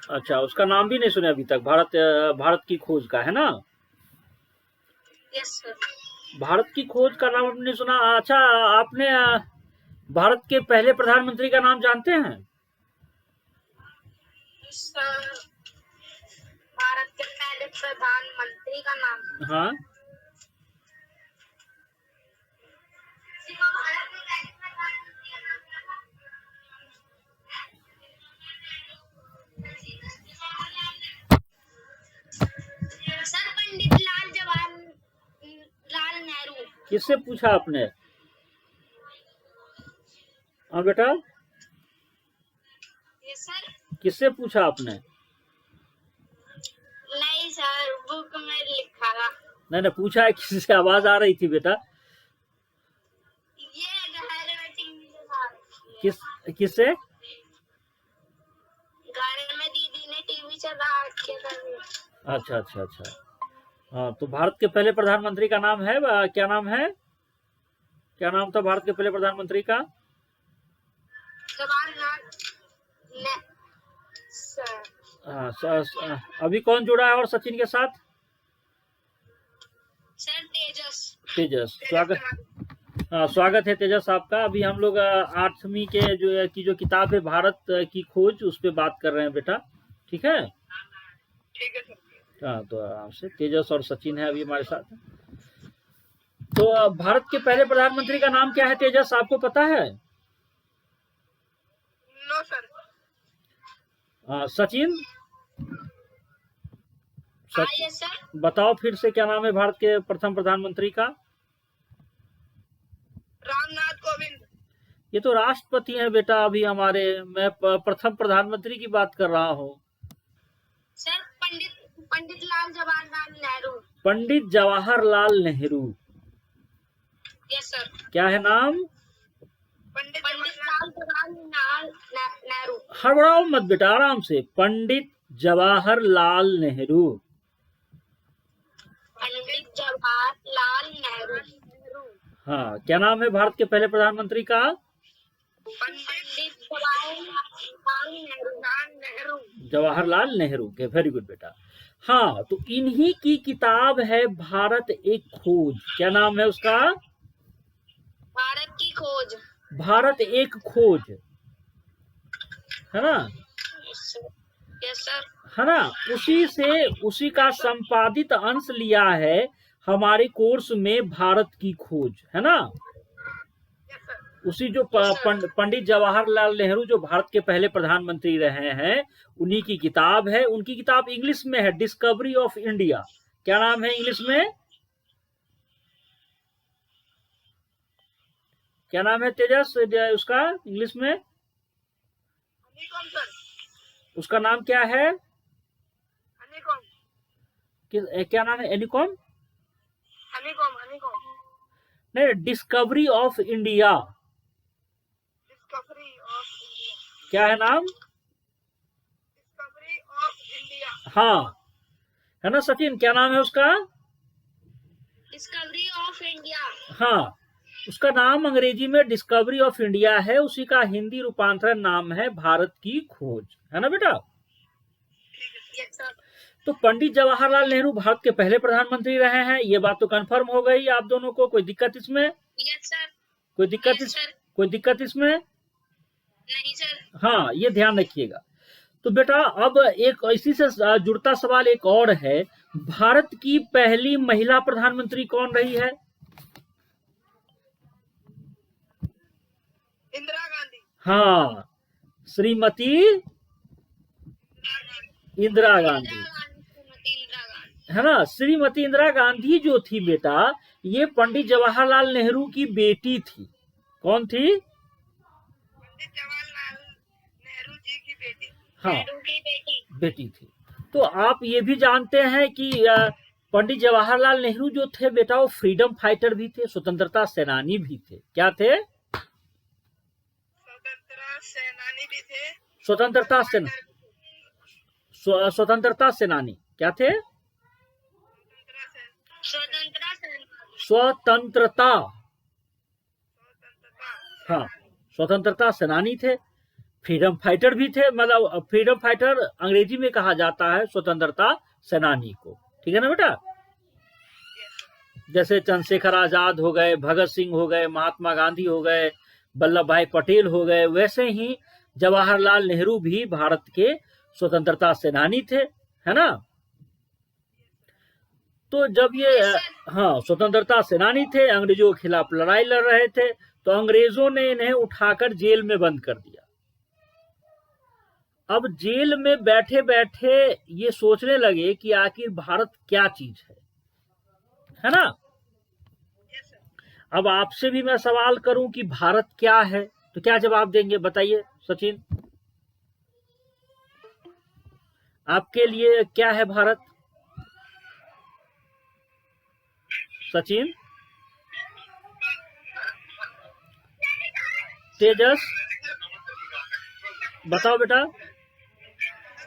अच्छा, उसका नाम भी नहीं सुने अभी तक। भारत की खोज का है ना? Yes sir. भारत की खोज का नाम आपने सुना। अच्छा, आपने भारत के पहले प्रधानमंत्री का नाम जानते हैं? सर भारत के पहले प्रधानमंत्री का नाम हाँ, सर पंडित लाल नेहरू। किससे पूछा आपने? हाँ बेटा, यस सर। किससे पूछा आपने? नहीं सर, बुक में लिखा था। नहीं, पूछा है किससे? आवाज आ रही थी बेटा। ये घर में टीवी के साथ किससे? घर में दीदी ने टीवी चला के कर। अच्छा अच्छा अच्छा। हाँ, तो भारत के पहले प्रधानमंत्री का नाम है, क्या नाम है? क्या नाम था भारत के पहले प्रधानमंत्री का? जवाहरलाल सर। अभी कौन जुड़ा है और सचिन के साथ? सर तेजस। तेजस, स्वागत है तेजस आपका। अभी हम लोग 8वीं के जो किताब है भारत की खोज, उस पर बात कर रहे हैं बेटा। ठीक है? ठीक है सर। हाँ, तो आपसे तेजस और सचिन है अभी हमारे साथ। तो भारत के पहले प्रधानमंत्री का नाम क्या है तेजस, आपको पता है? No sir. Sachin, yes sir. बताओ फिर से, क्या नाम है भारत के प्रथम प्रधानमंत्री का? रामनाथ कोविंद। ये तो राष्ट्रपति हैं बेटा अभी हमारे। मैं प्रथम प्रधानमंत्री की बात कर रहा हूँ। Sir Pandit Lal Jawaharlal Nehru. Pandit Jawaharlal Nehru. Yes sir. क्या है नाम? पंडित लाल जवाहरलाल नेहरू। हड़बड़ाओ मत बेटा, आराम से। पंडित जवाहरलाल नेहरू। पंडित जवाहरलाल नेहरू। हाँ, क्या नाम है भारत के पहले प्रधानमंत्री का? पंडित जवाहरलाल नेहरू। जवाहरलाल नेहरू के। वेरी गुड बेटा। हाँ, तो इन्हीं की किताब है भारत एक खोज। क्या नाम है उसका? भारत की खोज। भारत एक खोज, है ना? Yes sir. है ना? उसी का संपादित अंश लिया है हमारे कोर्स में, भारत की खोज, है ना? उसी जो पंडित जवाहरलाल नेहरू जो भारत के पहले प्रधानमंत्री रहे हैं, उन्हीं की किताब है। उनकी किताब इंग्लिश में है, डिस्कवरी ऑफ इंडिया। क्या नाम है इंग्लिश में? क्या नाम है तेजस उसका इंग्लिश में? उसका नाम क्या है? क्या नाम है? एनिकॉम? नहीं, डिस्कवरी ऑफ इंडिया। क्या है नाम? Discovery of India. हाँ, है ना सचिन? क्या नाम है उसका? Discovery of India. हाँ, उसका नाम अंग्रेजी में डिस्कवरी ऑफ इंडिया है। उसी का हिंदी रूपांतरण नाम है भारत की खोज, है ना बेटा? Yes sir. तो पंडित जवाहरलाल नेहरू भारत के पहले प्रधानमंत्री रहे हैं, ये बात तो कंफर्म हो गई आप दोनों को। कोई दिक्कत इसमें? Yes sir. कोई दिक्कत इसमें? नहीं सर। हाँ, ये ध्यान रखिएगा। तो बेटा अब एक इसी से जुड़ता सवाल एक और है। भारत की पहली महिला प्रधानमंत्री कौन रही है? इंदिरा गांधी। हाँ, श्रीमती इंदिरा गांधी, है ना? श्रीमती इंदिरा गांधी जो थी बेटा, ये पंडित जवाहरलाल नेहरू की बेटी थी। कौन थी? पंडित जवाहरलाल नेहरू जी की बेटी। हाँ, बेटी थी। तो आप ये भी जानते हैं कि पंडित जवाहरलाल नेहरू जो थे बेटा, वो फ्रीडम फाइटर भी थे, स्वतंत्रता सेनानी भी थे। क्या थे? स्वतंत्रता सेनानी क्या थे? स्वतंत्रता, हाँ, स्वतंत्रता सेनानी थे। फ्रीडम फाइटर भी थे, मतलब फ्रीडम फाइटर अंग्रेजी में कहा जाता है स्वतंत्रता सेनानी को, ठीक है ना बेटा। जैसे चंद्रशेखर आजाद हो गए, भगत सिंह हो गए, महात्मा गांधी हो गए, वल्लभ भाई पटेल हो गए, वैसे ही जवाहरलाल नेहरू भी भारत के स्वतंत्रता सेनानी थे, है ना। तो जब ये हाँ स्वतंत्रता सेनानी थे, अंग्रेजों के खिलाफ लड़ाई लड़ रहे थे, तो अंग्रेजों ने इन्हें उठाकर जेल में बंद कर दिया। अब जेल में बैठे बैठे ये सोचने लगे कि आखिर भारत क्या चीज है ना। अब आपसे भी मैं सवाल करूं कि भारत क्या है, तो क्या जवाब देंगे बताइए सचिन, आपके लिए क्या है भारत? सचिन, तेजस, बताओ बेटा।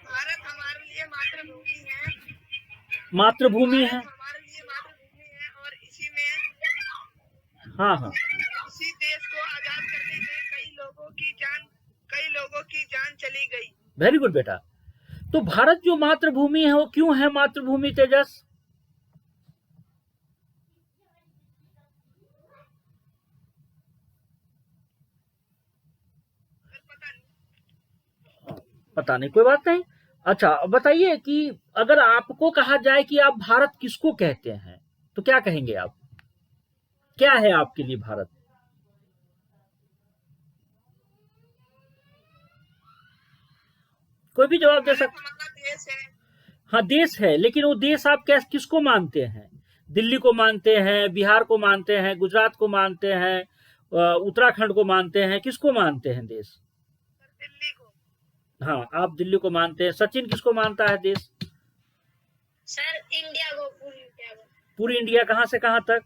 भारत हमारे लिए मातृभूमि है, मातृभूमि है, हमारे लिए मातृभूमि है, और इसी में हाँ हाँ, इसी देश को आजाद करने में कई लोगों की जान चली गई। वेरी गुड बेटा। तो भारत जो मातृभूमि है वो क्यों है मातृभूमि तेजस? पता नहीं, कोई बात नहीं। अच्छा बताइए कि अगर आपको कहा जाए कि आप भारत किसको कहते हैं, तो क्या कहेंगे आप? क्या है आपके लिए भारत? कोई भी जवाब दे सकते। हमारा देश है। हाँ देश है, लेकिन वो देश आप किसको मानते हैं? दिल्ली को मानते हैं, बिहार को मानते हैं, गुजरात को मानते हैं, उत्तराखंड को मानते हैं, किसको मानते हैं देश? दिल्ली को। हाँ आप दिल्ली को मानते हैं। सचिन किसको मानता है देश? सर इंडिया को, पूरी इंडिया को। पूरी इंडिया कहां से कहां तक?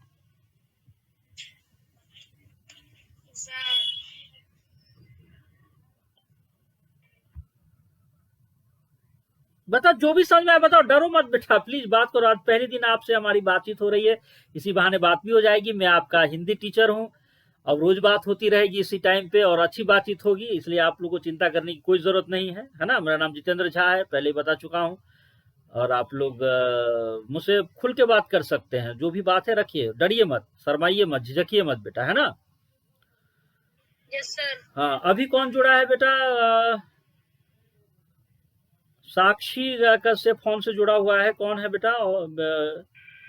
बताओ, जो भी समझ में आए बताओ, डरो मत बेटा, प्लीज बात करो। आज पहले दिन आपसे हमारी बातचीत हो रही है, इसी बहाने बात भी हो जाएगी। मैं आपका हिंदी टीचर हूँ, अब रोज बात होती रहेगी इसी टाइम पे, और अच्छी बातचीत होगी, इसलिए आप लोगों को चिंता करने की कोई जरूरत नहीं है ना। मेरा नाम जितेंद्र झा है, पहले ही बता चुका हूँ, और आप लोग मुझसे खुल के बात कर सकते हैं। जो भी बात है रखिए, डरिए मत, शर्माइए मत, झिझकिए मत बेटा, है ना। Yes sir. हाँ अभी कौन जुड़ा है बेटा? साक्षी का से फोन से जुड़ा हुआ है, कौन है बेटा?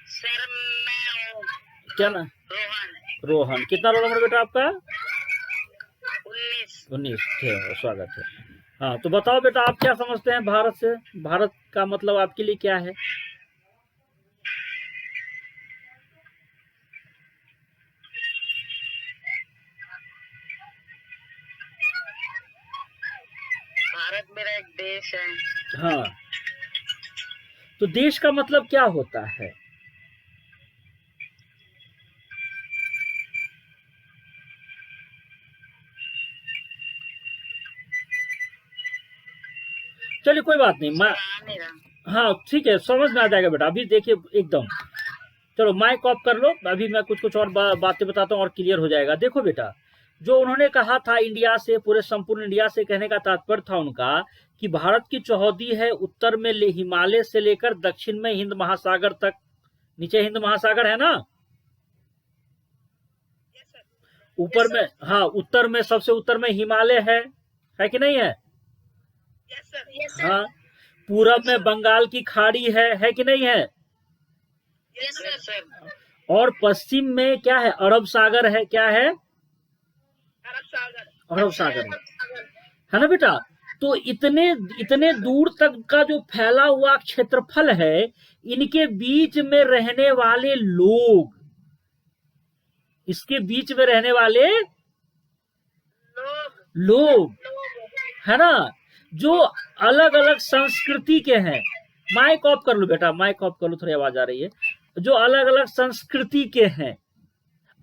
सर मैं क्या ना? रोहन। रोहन, कितना रोल नंबर बेटा आपका? 19। ठीक है, स्वागत है। हाँ तो बताओ बेटा, आप क्या समझते हैं भारत से? भारत का मतलब आपके लिए क्या है? भारत मेरा एक देश है। हाँ तो देश का मतलब क्या होता है? चलिए कोई बात नहीं, मैं हाँ ठीक है, समझ में आ जाएगा बेटा। अभी देखिए एकदम, चलो माइक ऑफ कर लो, अभी मैं कुछ और बातें बताता हूँ और क्लियर हो जाएगा। देखो बेटा, जो उन्होंने कहा था इंडिया से, पूरे संपूर्ण इंडिया से कहने का तात्पर्य था उनका कि भारत की चौहदी है, उत्तर में हिमालय से लेकर दक्षिण में हिंद महासागर तक। नीचे हिंद महासागर है ना, ऊपर में हाँ उत्तर में, सबसे उत्तर में हिमालय है कि नहीं है? हाँ पूरब में बंगाल की खाड़ी है कि नहीं है? और पश्चिम में क्या है? अरब सागर है। क्या है? अरब सागर है ना बेटा। तो इतने दूर तक का जो फैला हुआ क्षेत्रफल है, इनके बीच में रहने वाले लोग, इसके बीच में रहने वाले लोग है ना, जो अलग अलग संस्कृति के हैं। माइक ऑफ कर लो बेटा, माइक ऑफ कर लो, थोड़ी आवाज आ रही है। जो अलग अलग संस्कृति के हैं,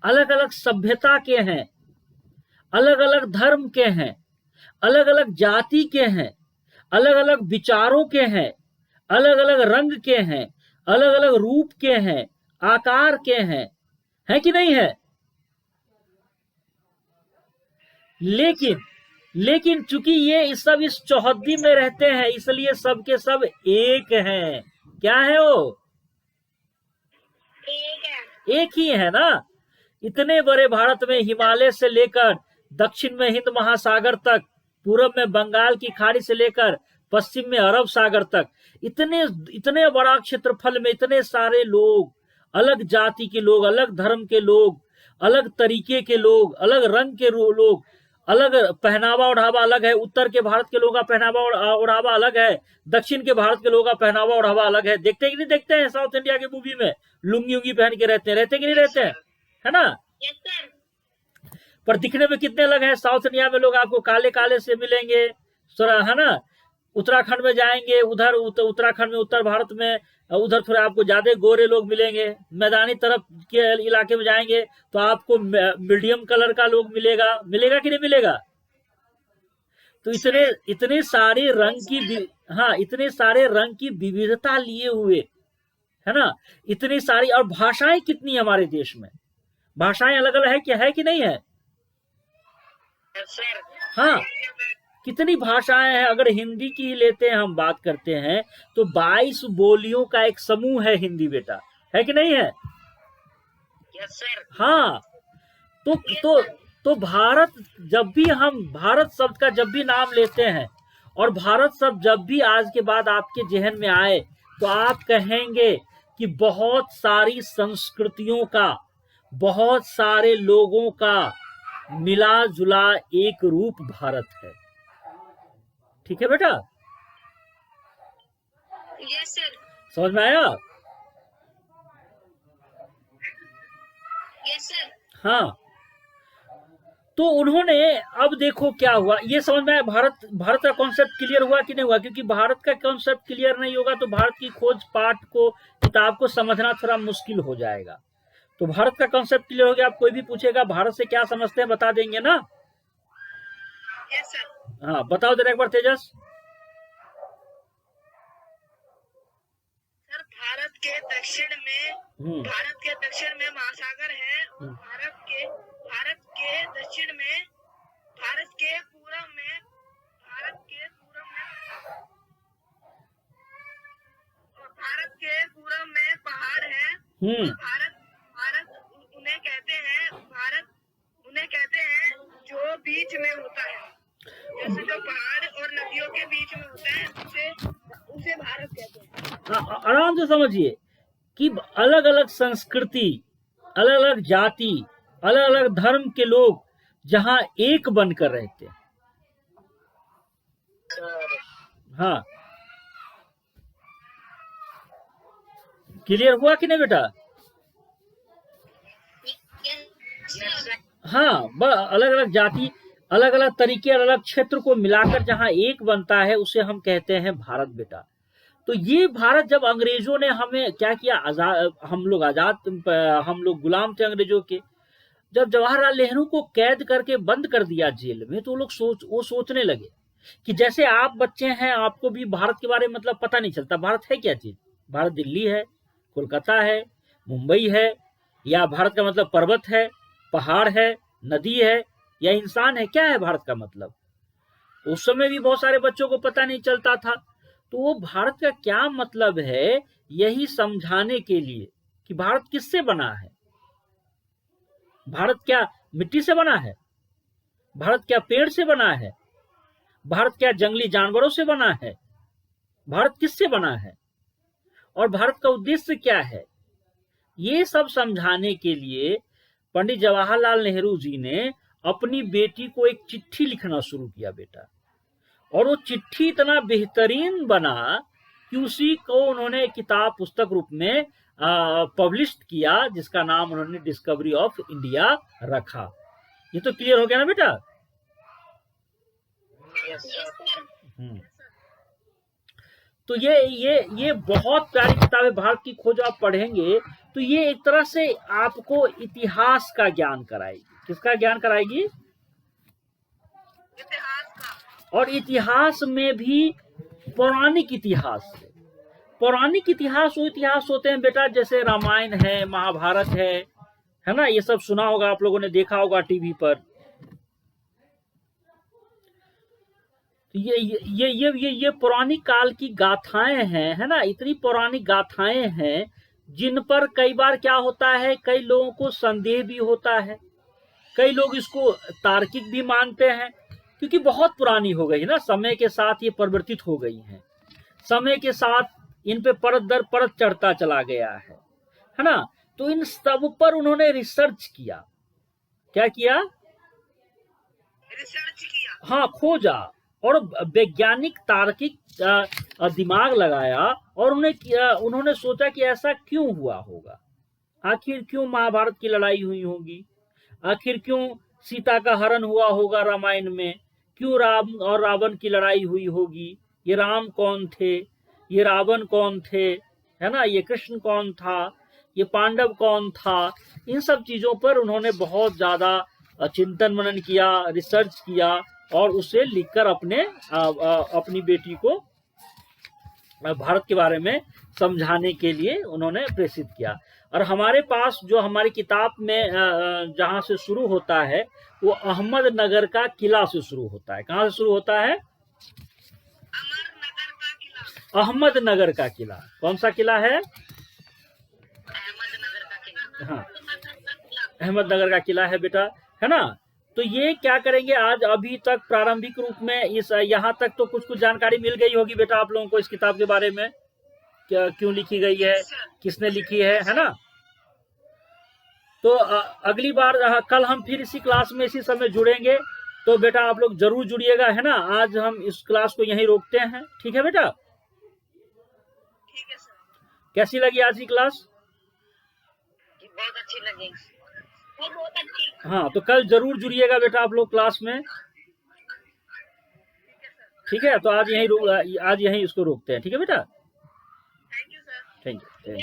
अलग अलग सभ्यता के हैं, अलग अलग धर्म के हैं, अलग अलग जाति के हैं, अलग अलग विचारों के हैं, अलग अलग रंग के हैं, अलग अलग रूप के हैं, आकार के हैं, है कि नहीं है? लेकिन चूंकि ये सब इस चौहद्दी में रहते हैं, इसलिए सब के सब एक हैं। क्या है वो? एक ही है ना। इतने बड़े भारत में हिमालय से लेकर दक्षिण में हिंद महासागर तक, पूरब में बंगाल की खाड़ी से लेकर पश्चिम में अरब सागर तक, इतने इतने बड़ा क्षेत्रफल में इतने सारे लोग, अलग जाति के लोग, अलग धर्म के लोग, अलग तरीके के लोग, अलग रंग के लोग, अलग पहनावा ओढ़ावा अलग है। उत्तर के भारत के लोगों का पहनावा ओढ़ावा अलग है, दक्षिण के भारत के लोगों का पहनावा ओढ़ावा अलग है। देखते कि नहीं देखते हैं साउथ इंडिया के मूवी में लुंगी उंगी पहन के रहते कि नहीं रहते हैं, है ना। पर दिखने में कितने अलग हैं। साउथ इंडिया में लोग आपको काले काले से मिलेंगे, है ना। उत्तराखंड में जाएंगे, उधर उत्तराखंड में, उत्तर भारत में उधर थोड़े आपको ज्यादा गोरे लोग मिलेंगे। मैदानी तरफ के इलाके में जाएंगे तो आपको मीडियम कलर का लोग मिलेगा कि नहीं मिलेगा। तो इतने सारे रंग की, हाँ, इतने सारे रंग की विविधता लिए हुए, है ना। इतनी सारी, और भाषाएं कितनी हमारे देश में, भाषाएं अलग अलग है, क्या है कि नहीं है। हाँ, कितनी भाषाएं हैं। अगर हिंदी की ही लेते हैं, हम बात करते हैं, तो 22 बोलियों का एक समूह है हिंदी बेटा, है कि नहीं है। हाँ, तो भारत, जब भी हम भारत शब्द का जब भी नाम लेते हैं, और भारत शब्द जब भी आज के बाद आपके जहन में आए, तो आप कहेंगे कि बहुत सारी संस्कृतियों का, बहुत सारे लोगों का मिला जुला एक रूप भारत है। ठीक है बेटा। Yes sir. समझ में आया। Yes sir. हाँ, तो उन्होंने, अब देखो क्या हुआ, ये समझ में आया। भारत का कॉन्सेप्ट क्लियर हुआ कि नहीं हुआ। क्योंकि भारत का कॉन्सेप्ट क्लियर नहीं होगा तो भारत की खोज पाठ को, किताब को समझना थोड़ा मुश्किल हो जाएगा। तो भारत का कॉन्सेप्ट क्लियर हो गया। आप कोई भी पूछेगा भारत से क्या समझते हैं, बता देंगे ना। Yes sir. हाँ, बताओ जरा एक बार तेजस। सर, भारत के दक्षिण में महासागर है, और भारत के दक्षिण में, भारत के पूरब में पहाड़ है। उन्हें कहते हैं जो बीच में होता है, जैसे जो पहाड़ और नदियों के बीच में होता है, उसे भारत कहते हैं। आराम से समझिए कि अलग अलग संस्कृति, अलग अलग जाति, अलग अलग धर्म के लोग जहां एक बनकर रहते हैं। हाँ, क्लियर हुआ कि नहीं बेटा। हाँ, अलग अलग जाति, अलग अलग तरीके, अलग अलग क्षेत्र को मिलाकर जहां एक बनता है, उसे हम कहते हैं भारत बेटा। तो ये भारत, जब अंग्रेजों ने हमें क्या किया, हम लोग गुलाम थे अंग्रेजों के। जब जवाहरलाल नेहरू को कैद करके बंद कर दिया जेल में, तो लोग सोचने लगे कि जैसे आप बच्चे हैं, आपको भी भारत के बारे में मतलब पता नहीं चलता। भारत है क्या चीज? भारत दिल्ली है, कोलकाता है, मुंबई है, या भारत का मतलब पर्वत है, पहाड़ है, नदी है, या इंसान है? क्या है भारत का मतलब? उस समय भी बहुत सारे बच्चों को पता नहीं चलता था। तो वो भारत का क्या मतलब है, यही समझाने के लिए कि भारत किससे बना है। भारत क्या मिट्टी से बना है? भारत क्या पेड़ से बना है? भारत क्या जंगली जानवरों से बना है? भारत किससे बना है, और भारत का उद्देश्य क्या है? ये सब समझाने के लिए पंडित जवाहरलाल नेहरू जी ने अपनी बेटी को एक चिट्ठी लिखना शुरू किया बेटा। और वो चिट्ठी इतना बेहतरीन बना कि उसी को उन्होंने किताब, पुस्तक रूप में पब्लिश किया, जिसका नाम उन्होंने डिस्कवरी ऑफ इंडिया रखा। ये तो क्लियर हो गया ना बेटा। तो ये बहुत प्यारी किताब है, भारत की खोज। आप पढ़ेंगे तो ये एक तरह से आपको इतिहास का ज्ञान कराएगी। किसका ज्ञान कराएगी? इतिहास का। और इतिहास में भी पौराणिक इतिहास। पौराणिक इतिहास वो इतिहास होते हैं बेटा, जैसे रामायण है, महाभारत है ना। ये सब सुना होगा आप लोगों ने, देखा होगा टीवी पर। ये पुरानी काल की गाथाएं हैं, है ना, इतनी पुरानी गाथाएं हैं जिन पर कई बार क्या होता है, कई लोगों को संदेह भी होता है, कई लोग इसको तार्किक भी मानते हैं, क्योंकि बहुत पुरानी हो गई है ना, समय के साथ ये परिवर्तित हो गई हैं, समय के साथ इन पे परत दर परत चढ़ता चला गया है ना। तो इन सब पर उन्होंने रिसर्च किया। क्या किया? रिसर्च किया। हाँ, खोजा और वैज्ञानिक तार्किक दिमाग लगाया, और उन्होंने सोचा कि ऐसा क्यों हुआ होगा, आखिर क्यों महाभारत की लड़ाई हुई होगी, आखिर क्यों सीता का हरण हुआ होगा रामायण में, क्यों राम और रावण की लड़ाई हुई होगी, ये राम कौन थे, ये रावण कौन थे, है ना, ये कृष्ण कौन था, ये पांडव कौन था। इन सब चीजों पर उन्होंने बहुत ज्यादा चिंतन मनन किया, रिसर्च किया, और उसे लिखकर अपनी बेटी को भारत के बारे में समझाने के लिए उन्होंने प्रेषित किया। और हमारे पास जो हमारी किताब में जहां से शुरू होता है वो अहमदनगर का किला से शुरू होता है। कहां से शुरू होता है? अमरनगर का किला। अहमदनगर का किला। कौन सा किला है? अहमदनगर का किला। हाँ, अहमदनगर का किला है बेटा, है ना। तो ये क्या करेंगे, आज अभी तक प्रारंभिक रूप में इस यहाँ तक तो कुछ जानकारी मिल गई होगी बेटा आप लोगों को इस किताब के बारे में, क्यों लिखी गई है, किसने लिखी है ना। तो अगली बार कल हम फिर इसी क्लास में इसी समय जुड़ेंगे, तो बेटा आप लोग जरूर जुड़िएगा, है ना। आज हम इस क्लास को यहीं रोकते हैं, ठीक है बेटा? ठीक है सर। कैसी लगी आज की क्लास? बहुत अच्छी लगी। बहुत अच्छी। हाँ, तो कल जरूर जुड़िएगा बेटा आप लोग क्लास में, ठीक है। तो आज यहीं इसको रोकते हैं, ठीक है बेटा? Thank you sir. Thank you.